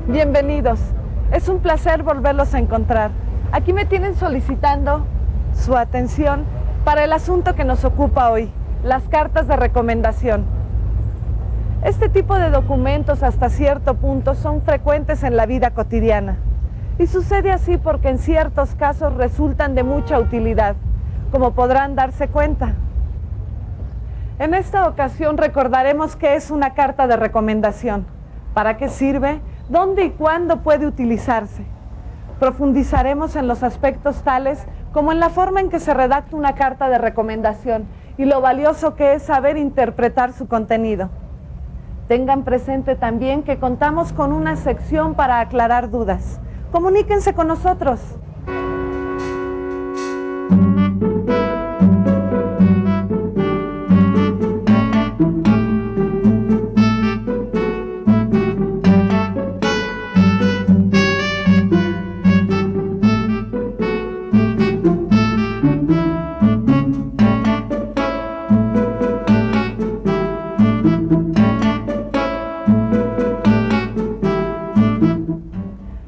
Bienvenidos, es un placer volverlos a encontrar. Aquí me tienen solicitando su atención para el asunto que nos ocupa hoy, las cartas de recomendación. Este tipo de documentos hasta cierto punto son frecuentes en la vida cotidiana y sucede así porque en ciertos casos resultan de mucha utilidad, como podrán darse cuenta. En esta ocasión recordaremos qué es una carta de recomendación, para qué sirve, dónde y cuándo puede utilizarse. Profundizaremos en los aspectos tales como en la forma en que se redacta una carta de recomendación y lo valioso que es saber interpretar su contenido. Tengan presente también que contamos con una sección para aclarar dudas. Comuníquense con nosotros.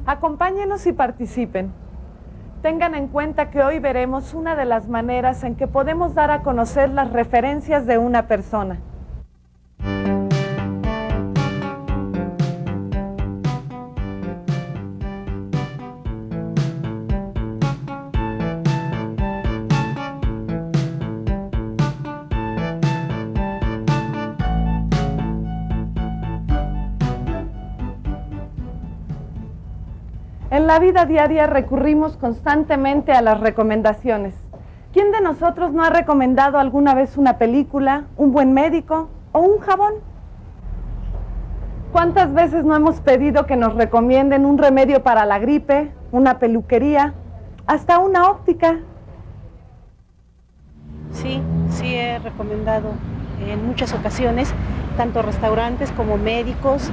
Acompáñenos y participen. Tengan en cuenta que hoy veremos una de las maneras en que podemos dar a conocer las referencias de una persona. En la vida diaria recurrimos constantemente a las recomendaciones. ¿Quién de nosotros no ha recomendado alguna vez una película, un buen médico o un jabón? ¿Cuántas veces no hemos pedido que nos recomienden un remedio para la gripe, una peluquería, hasta una óptica? Sí he recomendado en muchas ocasiones, tanto restaurantes como médicos,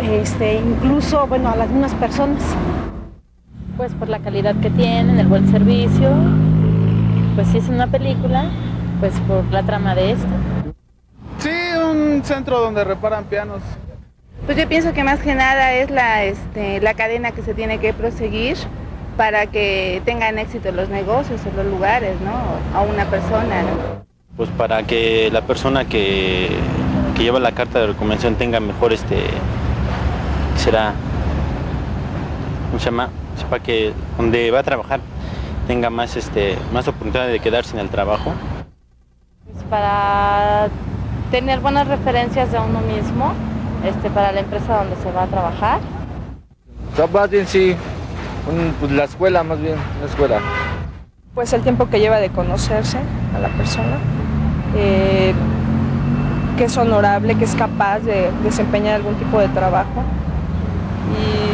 incluso, a las mismas personas. Pues por la calidad que tienen, el buen servicio, pues si es una película, pues por la trama de esta. Sí, un centro donde reparan pianos. Pues yo pienso que más que nada es la cadena que se tiene que proseguir para que tengan éxito los negocios o los lugares, ¿no? A una persona, ¿no? Pues para que la persona que lleva la carta de recomendación tenga mejor para que donde va a trabajar tenga más oportunidad de quedarse en el trabajo. Pues para tener buenas referencias de uno mismo, para la empresa donde se va a trabajar. O sea, más bien sí, pues la escuela más bien, la escuela. Pues el tiempo que lleva de conocerse a la persona, que es honorable, que es capaz de desempeñar algún tipo de trabajo y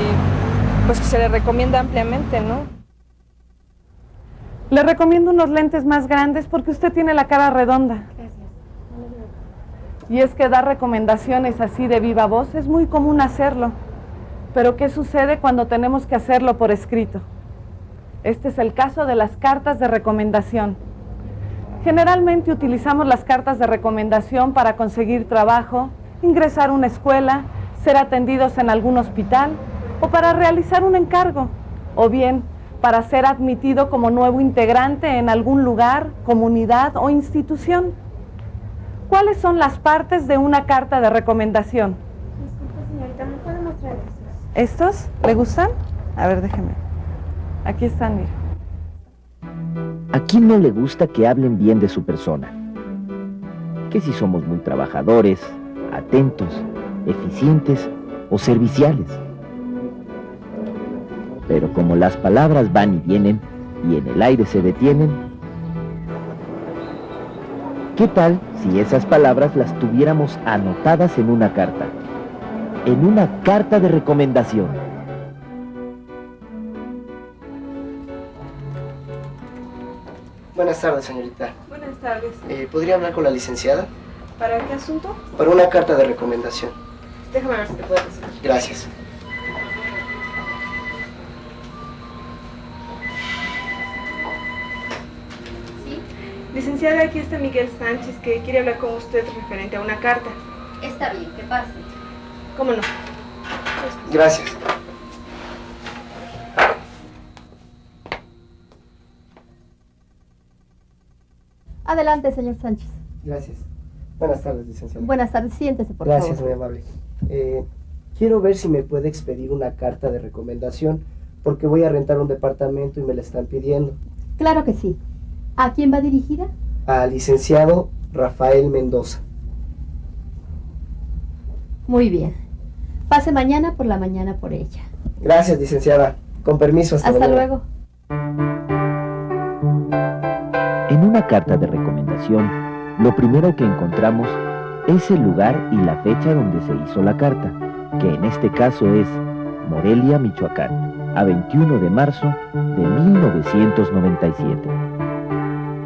pues que se le recomienda ampliamente, ¿no? Le recomiendo unos lentes más grandes porque usted tiene la cara redonda. Gracias. Y es que dar recomendaciones así de viva voz es muy común hacerlo. Pero ¿qué sucede cuando tenemos que hacerlo por escrito? Este es el caso de las cartas de recomendación. Generalmente utilizamos las cartas de recomendación para conseguir trabajo, ingresar a una escuela, ser atendidos en algún hospital o para realizar un encargo, o bien para ser admitido como nuevo integrante en algún lugar, comunidad o institución. ¿Cuáles son las partes de una carta de recomendación? Disculpe, señorita, ¿me puede mostrar esos? ¿Estos le gustan? A ver, déjeme. Aquí están, mira. ¿A quién no le gusta que hablen bien de su persona? Que si somos muy trabajadores, atentos, eficientes o serviciales. Pero como las palabras van y vienen y en el aire se detienen, ¿qué tal si esas palabras las tuviéramos anotadas en una carta? En una carta de recomendación. Buenas tardes, señorita. Buenas tardes. ¿Podría hablar con la licenciada? ¿Para qué asunto? Para una carta de recomendación. Déjame ver si te puedo decir. Gracias. Licenciada, aquí está Miguel Sánchez, que quiere hablar con usted referente a una carta. Está bien, que pase. ¿Cómo no? Gracias. Adelante, señor Sánchez. Gracias. Buenas tardes, licenciada. Buenas tardes, siéntese, por Gracias, favor. muy amable. Quiero ver si me puede expedir una carta de recomendación, porque voy a rentar un departamento y me la están pidiendo. Claro que sí. ¿A quién va dirigida? Al licenciado Rafael Mendoza. Muy bien. Pase mañana por la mañana por ella. Gracias, licenciada. Con permiso, hasta Hasta mañana. luego. En una carta de recomendación, lo primero que encontramos es el lugar y la fecha donde se hizo la carta, que en este caso es Morelia, Michoacán, a 21 de marzo de 1997.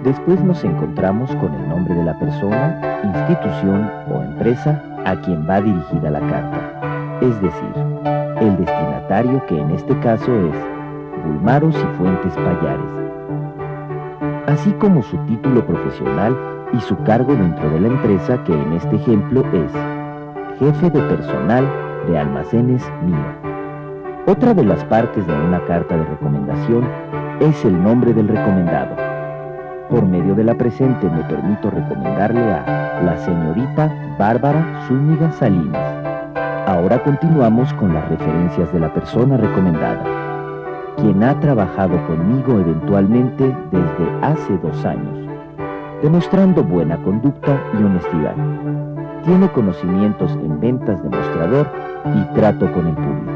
Después nos encontramos con el nombre de la persona, institución o empresa a quien va dirigida la carta, es decir, el destinatario, que en este caso es Bulmaros y Fuentes Payares, así como su título profesional y su cargo dentro de la empresa, que en este ejemplo es jefe de personal de almacenes Mío. Otra de las partes de una carta de recomendación es el nombre del recomendado. Por medio de la presente me permito recomendarle a la señorita Bárbara Zúñiga Salinas. Ahora continuamos con las referencias de la persona recomendada, quien ha trabajado conmigo eventualmente desde hace 2 años, demostrando buena conducta y honestidad. Tiene conocimientos en ventas de mostrador y trato con el público.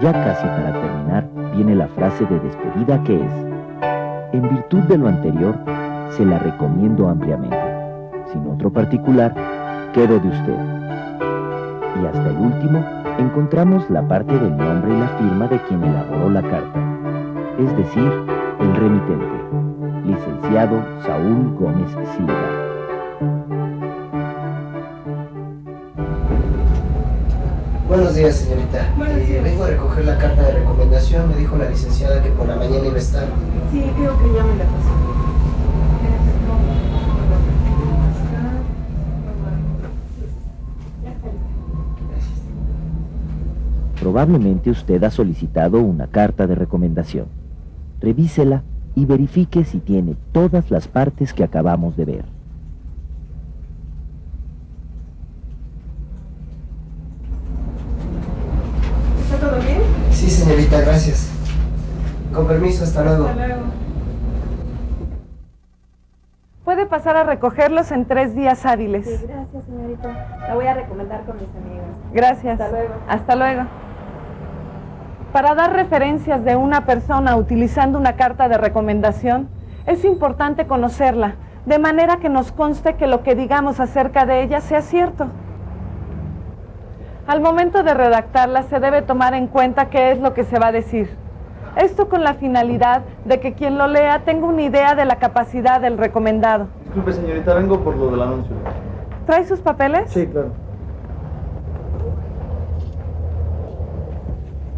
Ya casi para terminar, viene la frase de despedida, que es: en virtud de lo anterior, se la recomiendo ampliamente. Sin otro particular, quedo de usted. Y hasta el último, encontramos la parte del nombre y la firma de quien elaboró la carta, es decir, el remitente, licenciado Saúl Gómez Silva. Buenos días, señorita. Buenos días. Vengo a recoger la carta de recomendación. Me dijo la licenciada que por la mañana iba a estar. Sí, creo que ya me la pasó. Probablemente usted ha solicitado una carta de recomendación. Revísela y verifique si tiene todas las partes que acabamos de ver. ¿Está todo bien? Sí, señorita, gracias. Con permiso, hasta luego. Hasta luego. Puede pasar a recogerlos en 3 días hábiles. Sí, gracias, señorita. La voy a recomendar con mis amigos. Gracias. Hasta luego. Hasta luego. Para dar referencias de una persona utilizando una carta de recomendación, es importante conocerla, de manera que nos conste que lo que digamos acerca de ella sea cierto. Al momento de redactarla se debe tomar en cuenta qué es lo que se va a decir. Esto con la finalidad de que quien lo lea tenga una idea de la capacidad del recomendado. Disculpe, señorita, vengo por lo del anuncio. ¿Trae sus papeles? Sí, claro.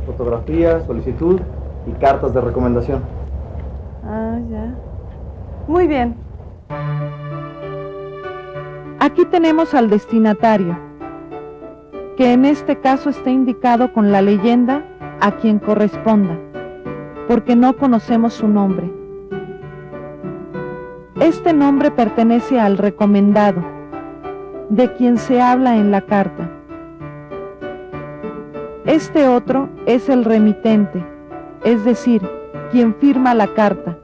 Fotografía, solicitud. y cartas de recomendación. Ah, ya. Muy bien. Aquí tenemos al destinatario, que en este caso está indicado con la leyenda a quien corresponda, porque no conocemos su nombre. Este nombre pertenece al recomendado, de quien se habla en la carta. Este otro es el remitente, es decir, quien firma la carta.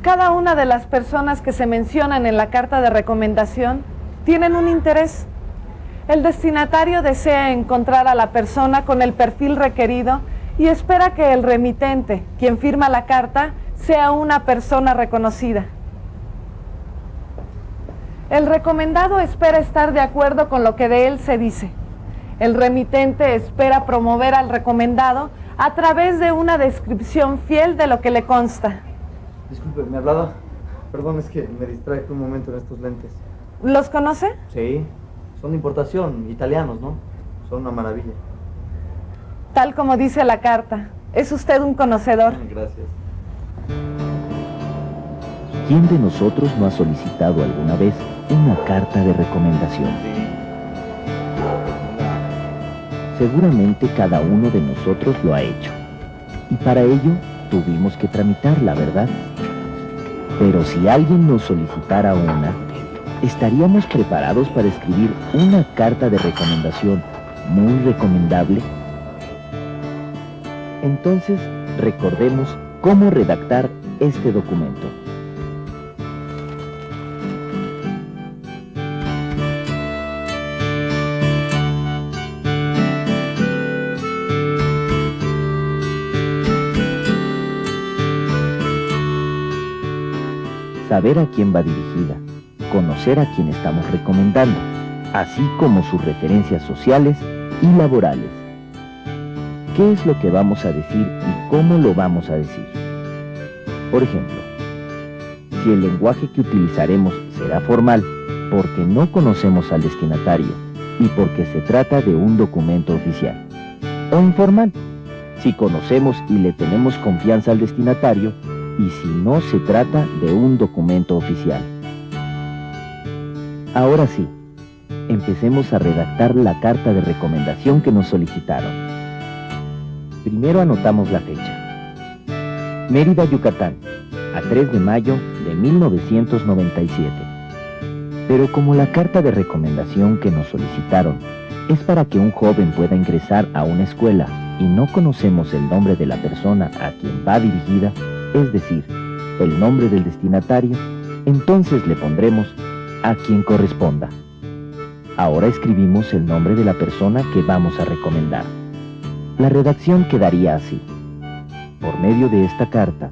Cada una de las personas que se mencionan en la carta de recomendación tienen un interés. El destinatario desea encontrar a la persona con el perfil requerido y espera que el remitente, quien firma la carta, sea una persona reconocida. El recomendado espera estar de acuerdo con lo que de él se dice. El remitente espera promover al recomendado a través de una descripción fiel de lo que le consta. Disculpe, ¿me hablaba? Perdón, es que me distraje un momento en estos lentes. ¿Los conoce? Sí, son de importación, italianos, ¿no? Son una maravilla. Tal como dice la carta, es usted un conocedor. Gracias. ¿Quién de nosotros no ha solicitado alguna vez una carta de recomendación? Seguramente cada uno de nosotros lo ha hecho. Y para ello tuvimos que tramitarla, ¿verdad? Pero si alguien nos solicitara una, ¿estaríamos preparados para escribir una carta de recomendación muy recomendable? Entonces, recordemos cómo redactar este documento. Saber a quién va dirigida, conocer a quién estamos recomendando, así como sus referencias sociales y laborales. ¿Qué es lo que vamos a decir y cómo lo vamos a decir? Por ejemplo, si el lenguaje que utilizaremos será formal, porque no conocemos al destinatario y porque se trata de un documento oficial. O informal, si conocemos y le tenemos confianza al destinatario y si no se trata de un documento oficial. Ahora sí, empecemos a redactar la carta de recomendación que nos solicitaron. Primero anotamos la fecha. Mérida, Yucatán, a 3 de mayo de 1997. Pero como la carta de recomendación que nos solicitaron es para que un joven pueda ingresar a una escuela y no conocemos el nombre de la persona a quien va dirigida, es decir, el nombre del destinatario, entonces le pondremos a quien corresponda. Ahora escribimos el nombre de la persona que vamos a recomendar. La redacción quedaría así. Por medio de esta carta,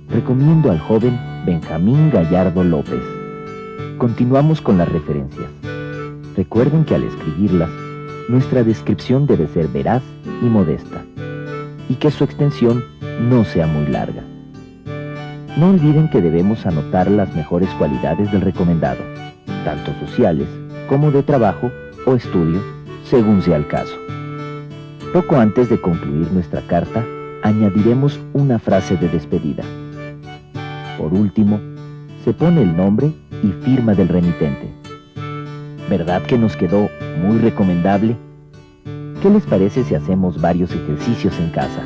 recomiendo al joven Benjamín Gallardo López. Continuamos con las referencias. Recuerden que al escribirlas, nuestra descripción debe ser veraz y modesta, y que su extensión no sea muy larga. No olviden que debemos anotar las mejores cualidades del recomendado, tanto sociales como de trabajo o estudio, según sea el caso. Poco antes de concluir nuestra carta, añadiremos una frase de despedida. Por último, se pone el nombre y firma del remitente. ¿Verdad que nos quedó muy recomendable? ¿Qué les parece si hacemos varios ejercicios en casa?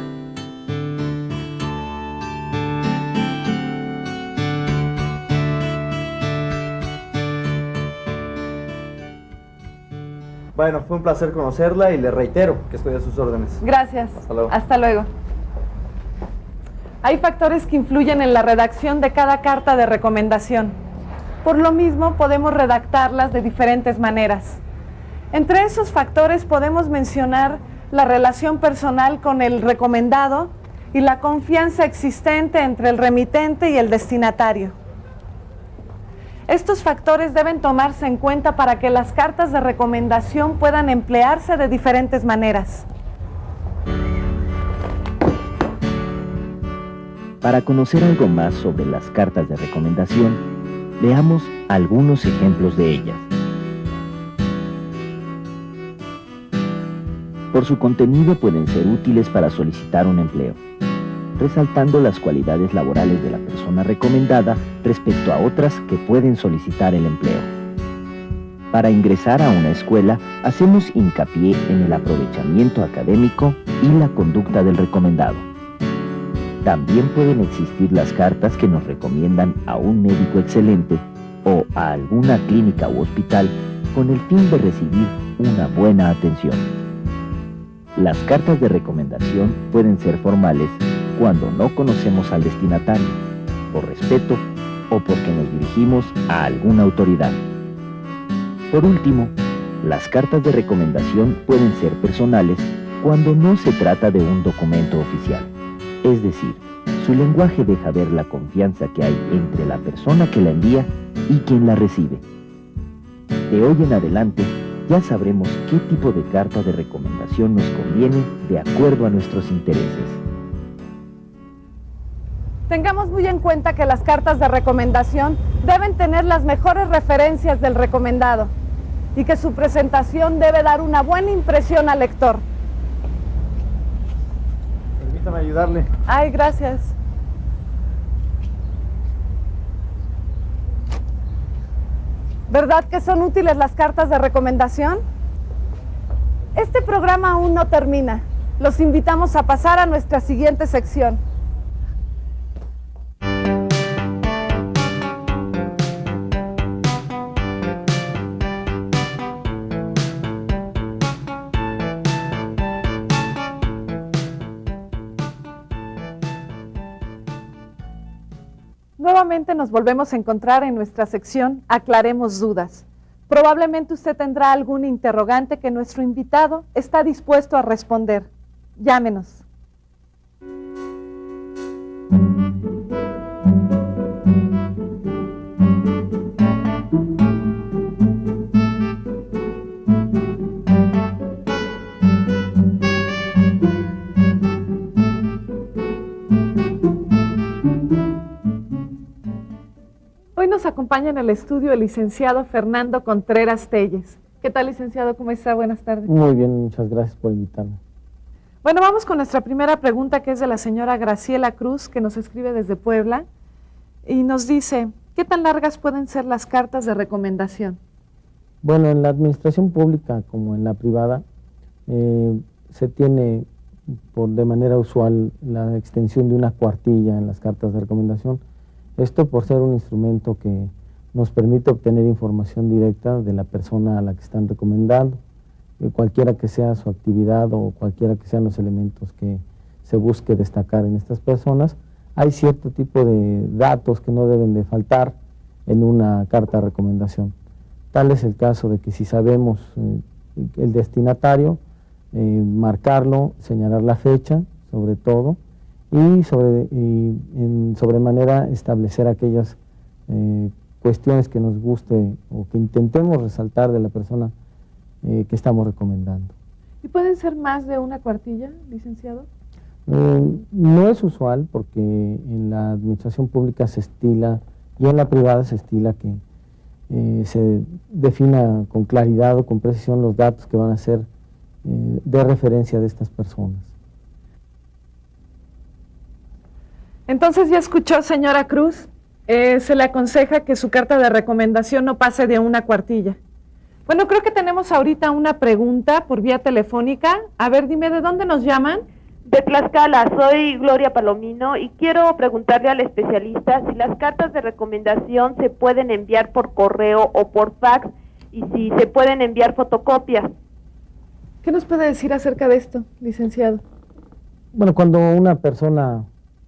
Bueno, fue un placer conocerla y le reitero que estoy a sus órdenes. Gracias. Hasta luego. Hasta luego. Hay factores que influyen en la redacción de cada carta de recomendación. Por lo mismo, podemos redactarlas de diferentes maneras. Entre esos factores podemos mencionar la relación personal con el recomendado y la confianza existente entre el remitente y el destinatario. Estos factores deben tomarse en cuenta para que las cartas de recomendación puedan emplearse de diferentes maneras. Para conocer algo más sobre las cartas de recomendación, veamos algunos ejemplos de ellas. Por su contenido pueden ser útiles para solicitar un empleo, resaltando las cualidades laborales de la persona recomendada respecto a otras que pueden solicitar el empleo. Para ingresar a una escuela, hacemos hincapié en el aprovechamiento académico y la conducta del recomendado. También pueden existir las cartas que nos recomiendan a un médico excelente o a alguna clínica u hospital con el fin de recibir una buena atención. Las cartas de recomendación pueden ser formales cuando no conocemos al destinatario, por respeto o porque nos dirigimos a alguna autoridad. Por último, las cartas de recomendación pueden ser personales cuando no se trata de un documento oficial. Es decir, su lenguaje deja ver la confianza que hay entre la persona que la envía y quien la recibe. De hoy en adelante, ya sabremos qué tipo de carta de recomendación nos conviene de acuerdo a nuestros intereses. Tengamos muy en cuenta que las cartas de recomendación deben tener las mejores referencias del recomendado y que su presentación debe dar una buena impresión al lector. Permítame ayudarle. Ay, gracias. ¿Verdad que son útiles las cartas de recomendación? Este programa aún no termina. Los invitamos a pasar a nuestra siguiente sección. Nuevamente nos volvemos a encontrar en nuestra sección Aclaremos Dudas. Probablemente usted tendrá algún interrogante que nuestro invitado está dispuesto a responder. Llámenos. Hoy nos acompaña en el estudio el licenciado Fernando Contreras Telles. ¿Qué tal, licenciado? ¿Cómo está? Buenas tardes. Muy bien, muchas gracias por invitarme. Bueno, vamos con nuestra primera pregunta, que es de la señora Graciela Cruz, que nos escribe desde Puebla, y nos dice, ¿qué tan largas pueden ser las cartas de recomendación? Bueno, en la administración pública como en la privada, se tiene de manera usual la extensión de una cuartilla en las cartas de recomendación. Esto por ser un instrumento que nos permite obtener información directa de la persona a la que están recomendando, cualquiera que sea su actividad o cualquiera que sean los elementos que se busque destacar en estas personas. Hay cierto tipo de datos que no deben de faltar en una carta de recomendación. Tal es el caso de que si sabemos el destinatario, marcarlo, señalar la fecha, sobre todo, y sobremanera establecer aquellas cuestiones que nos guste o que intentemos resaltar de la persona que estamos recomendando. ¿Y pueden ser más de una cuartilla, licenciado? No es usual porque en la administración pública se estila y en la privada se estila que se defina con claridad o con precisión los datos que van a ser de referencia de estas personas. Entonces ya escuchó, señora Cruz, se le aconseja que su carta de recomendación no pase de una cuartilla. Bueno, creo que tenemos ahorita una pregunta por vía telefónica. A ver, dime, ¿de dónde nos llaman? De Tlaxcala, soy Gloria Palomino y quiero preguntarle al especialista si las cartas de recomendación se pueden enviar por correo o por fax y si se pueden enviar fotocopias. ¿Qué nos puede decir acerca de esto, licenciado? Bueno, cuando una persona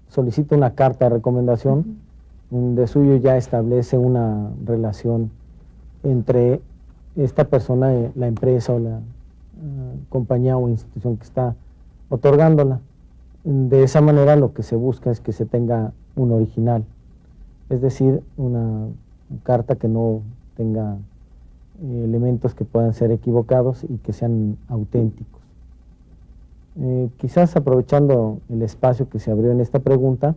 solicita una carta de recomendación, de suyo ya establece una relación entre esta persona, la empresa o la compañía o institución que está otorgándola. De esa manera lo que se busca es que se tenga un original, es decir, una carta que no tenga elementos que puedan ser equivocados y que sean auténticos. Quizás aprovechando el espacio que se abrió en esta pregunta,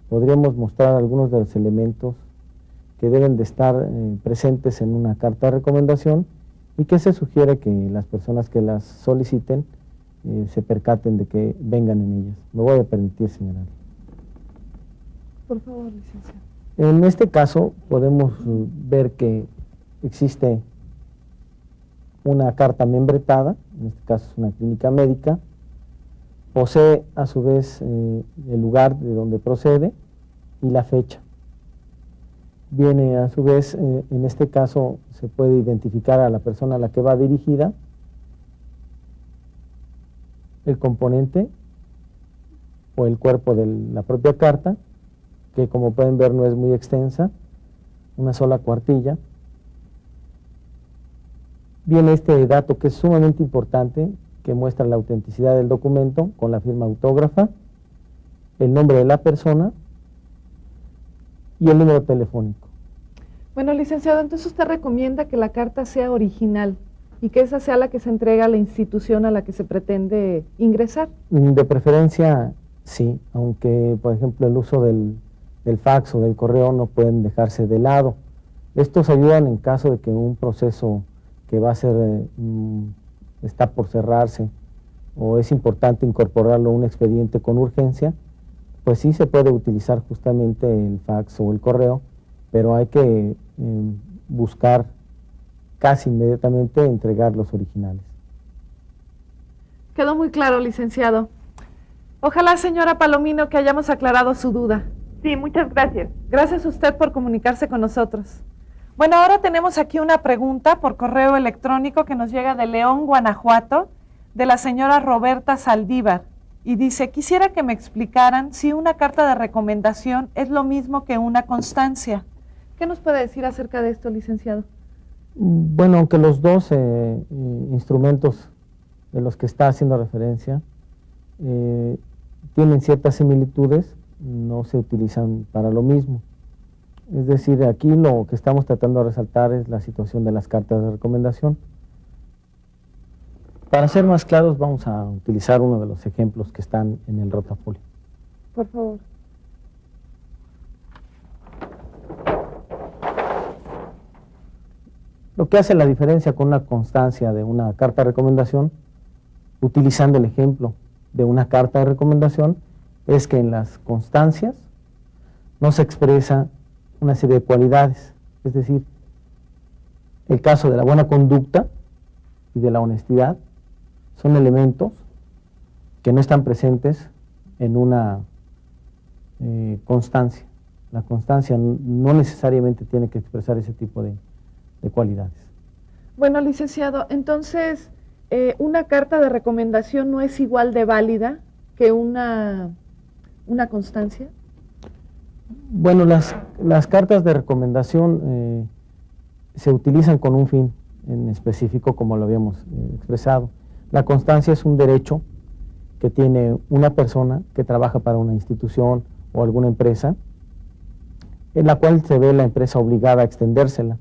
podríamos mostrar algunos de los elementos que deben de estar presentes en una carta de recomendación y que se sugiere que las personas que las soliciten se percaten de que vengan en ellas. Me voy a permitir señalar. Por favor, licenciado. En este caso podemos ver que existe una carta membretada, en este caso es una clínica médica, posee a su vez el lugar de donde procede y la fecha. Viene a su vez, en este caso se puede identificar a la persona a la que va dirigida, el componente o el cuerpo de la propia carta, que como pueden ver no es muy extensa, una sola cuartilla. Viene este dato que es sumamente importante, que muestra la autenticidad del documento con la firma autógrafa, el nombre de la persona y el número telefónico. Bueno, licenciado, entonces usted recomienda que la carta sea original y que esa sea la que se entrega a la institución a la que se pretende ingresar. De preferencia, sí, aunque, por ejemplo, el uso del fax o del correo no pueden dejarse de lado. Estos ayudan en caso de que un proceso que va a ser, está por cerrarse o es importante incorporarlo a un expediente con urgencia, pues sí se puede utilizar justamente el fax o el correo, pero hay que buscar casi inmediatamente entregar los originales. Quedó muy claro, licenciado. Ojalá, señora Palomino, que hayamos aclarado su duda. Sí, muchas gracias. Gracias a usted por comunicarse con nosotros. Bueno, ahora tenemos aquí una pregunta por correo electrónico que nos llega de León, Guanajuato, de la señora Roberta Saldívar, y dice: quisiera que me explicaran si una carta de recomendación es lo mismo que una constancia. ¿Qué nos puede decir acerca de esto, licenciado? Bueno, aunque los dos instrumentos de los que está haciendo referencia tienen ciertas similitudes, no se utilizan para lo mismo. Es decir, aquí lo que estamos tratando de resaltar es la situación de las cartas de recomendación. Para ser más claros, vamos a utilizar uno de los ejemplos que están en el rotafolio. Por favor. Lo que hace la diferencia con una constancia de una carta de recomendación, utilizando el ejemplo de una carta de recomendación, es que en las constancias no se expresa una serie de cualidades, es decir, el caso de la buena conducta y de la honestidad son elementos que no están presentes en una constancia. La constancia no necesariamente tiene que expresar ese tipo de cualidades. Bueno, licenciado, entonces, ¿una carta de recomendación no es igual de válida que una constancia? Bueno, las cartas de recomendación se utilizan con un fin en específico, como lo habíamos expresado. La constancia es un derecho que tiene una persona que trabaja para una institución o alguna empresa, en la cual se ve la empresa obligada a extendérsela,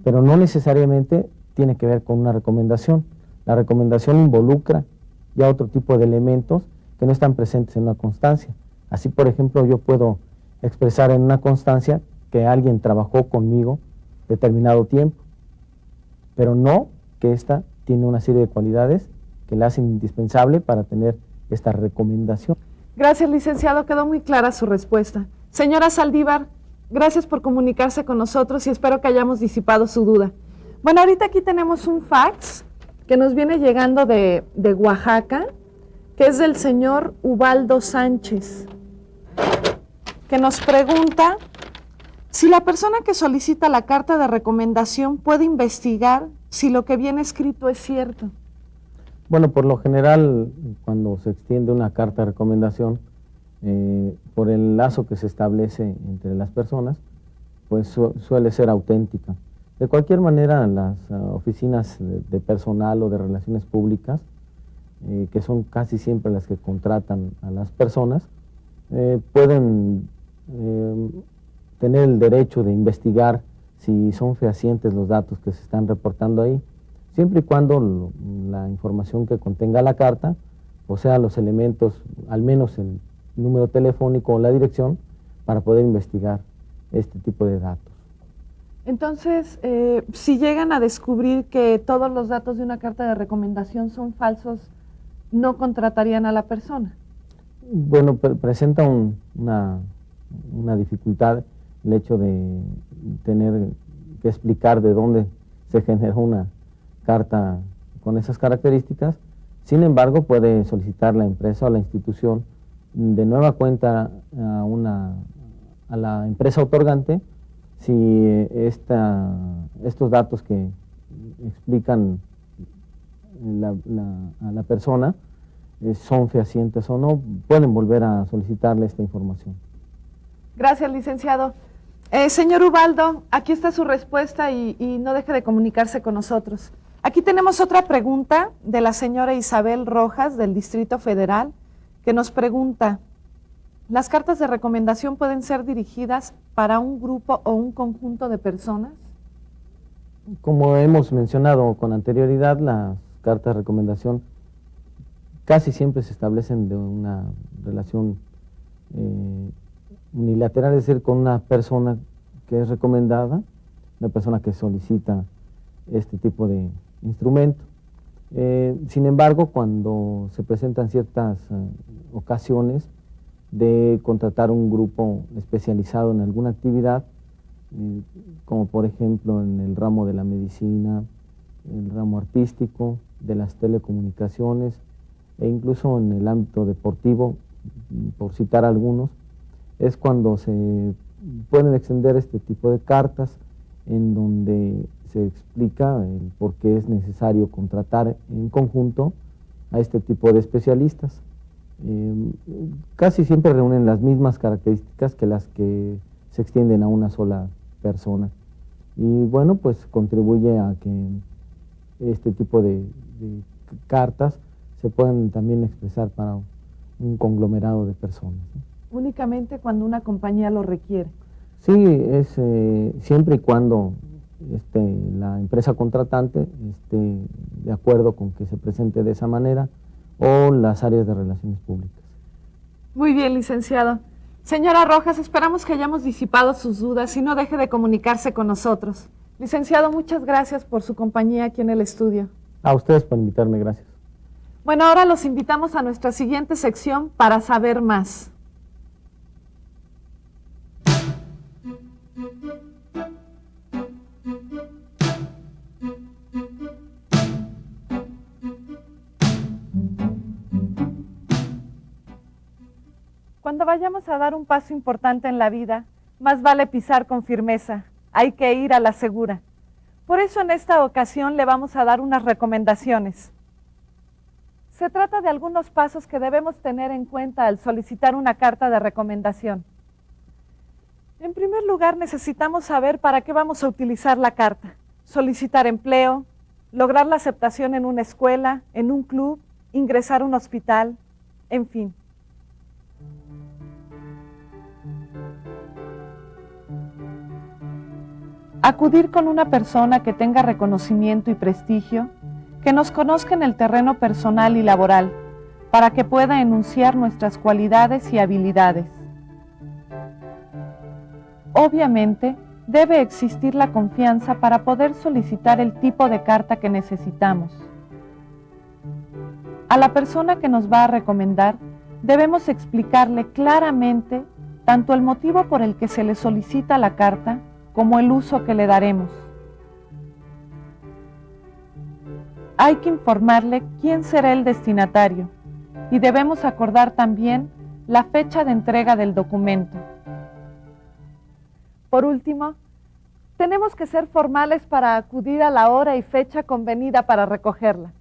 pero no necesariamente tiene que ver con una recomendación. La recomendación involucra ya otro tipo de elementos que no están presentes en una constancia. Así, por ejemplo, yo puedo expresar en una constancia que alguien trabajó conmigo determinado tiempo, pero no que ésta tiene una serie de cualidades que la hacen indispensable para tener esta recomendación. Gracias, licenciado, quedó muy clara su respuesta. Señora Saldívar, gracias por comunicarse con nosotros y espero que hayamos disipado su duda. Bueno, ahorita aquí tenemos un fax que nos viene llegando de Oaxaca, que es del señor Ubaldo Sánchez, que nos pregunta si la persona que solicita la carta de recomendación puede investigar si lo que viene escrito es cierto. Bueno, por lo general, cuando se extiende una carta de recomendación, por el lazo que se establece entre las personas, pues suele ser auténtica. De cualquier manera, las oficinas de personal o de relaciones públicas, que son casi siempre las que contratan a las personas, pueden tener el derecho de investigar si son fehacientes los datos que se están reportando ahí, siempre y cuando la información que contenga la carta posea los elementos, al menos el número telefónico o la dirección, para poder investigar este tipo de datos. Entonces, si llegan a descubrir que todos los datos de una carta de recomendación son falsos, no contratarían a la persona? Bueno, presenta una dificultad el hecho de tener que explicar de dónde se generó una carta con esas características. Sin embargo, puede solicitar la empresa o la institución de nueva cuenta a la empresa otorgante si estos datos que explican a la persona son fehacientes o no, pueden volver a solicitarle esta información. Gracias, licenciado. Señor Ubaldo, aquí está su respuesta y no deje de comunicarse con nosotros. Aquí tenemos otra pregunta de la señora Isabel Rojas del Distrito Federal, que nos pregunta: ¿las cartas de recomendación pueden ser dirigidas para un grupo o un conjunto de personas? Como hemos mencionado con anterioridad, las cartas de recomendación casi siempre se establecen de una relación unilateral, es decir, con una persona que es recomendada, una persona que solicita este tipo de instrumento. Sin embargo, cuando se presentan ciertas ocasiones de contratar un grupo especializado en alguna actividad, como por ejemplo en el ramo de la medicina, el ramo artístico, de las telecomunicaciones e incluso en el ámbito deportivo, por citar algunos, es cuando se pueden extender este tipo de cartas en donde se explica el por qué es necesario contratar en conjunto a este tipo de especialistas. Casi siempre reúnen las mismas características que las que se extienden a una sola persona. Y bueno, pues contribuye a que este tipo de cartas se puedan también expresar para un conglomerado de personas, ¿no? Únicamente cuando una compañía lo requiere. Sí, es siempre y cuando la empresa contratante esté de acuerdo con que se presente de esa manera, o las áreas de relaciones públicas. Muy bien, licenciado. Señora Rojas, esperamos que hayamos disipado sus dudas y no deje de comunicarse con nosotros. Licenciado, muchas gracias por su compañía aquí en el estudio. A ustedes por invitarme, gracias. Bueno, ahora los invitamos a nuestra siguiente sección para saber más. Cuando vayamos a dar un paso importante en la vida, más vale pisar con firmeza. Hay que ir a la segura. Por eso en esta ocasión le vamos a dar unas recomendaciones. Se trata de algunos pasos que debemos tener en cuenta al solicitar una carta de recomendación. En primer lugar, necesitamos saber para qué vamos a utilizar la carta. Solicitar empleo, lograr la aceptación en una escuela, en un club, ingresar a un hospital, en fin. Acudir con una persona que tenga reconocimiento y prestigio, que nos conozca en el terreno personal y laboral, para que pueda enunciar nuestras cualidades y habilidades. Obviamente, debe existir la confianza para poder solicitar el tipo de carta que necesitamos. A la persona que nos va a recomendar, debemos explicarle claramente tanto el motivo por el que se le solicita la carta, como el uso que le daremos. Hay que informarle quién será el destinatario y debemos acordar también la fecha de entrega del documento. Por último, tenemos que ser formales para acudir a la hora y fecha convenida para recogerla.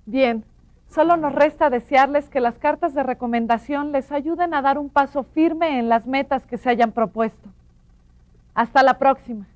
Bien, solo nos resta desearles que las cartas de recomendación les ayuden a dar un paso firme en las metas que se hayan propuesto. Hasta la próxima.